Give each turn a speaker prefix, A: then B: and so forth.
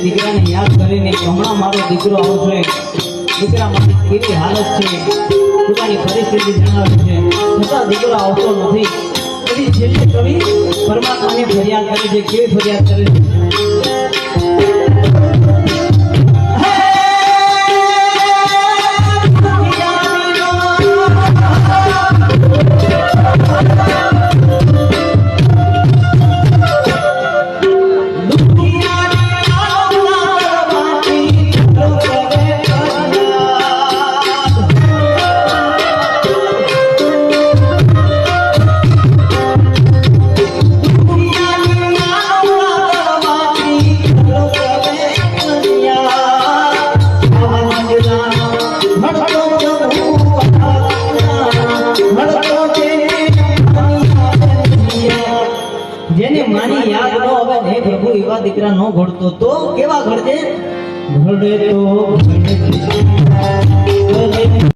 A: દીકરાને યાદ કરીને હમણાં મારો દીકરો આવશે, દીકરા મારી કેવી હાલત છે, પોતાની પરિસ્થિતિ જણાવે છે, છતાં દીકરો આવતો નથી. એવી છેલ્લે કવિ પરમાત્માને ફરિયાદ કરે છે. કેવી ફરિયાદ કરે છે? જેને માની યાદ ન આવે હે પ્રભુ એવા દીકરા નો ઘડતો તો કેવા ઘડજે? ઘડે તો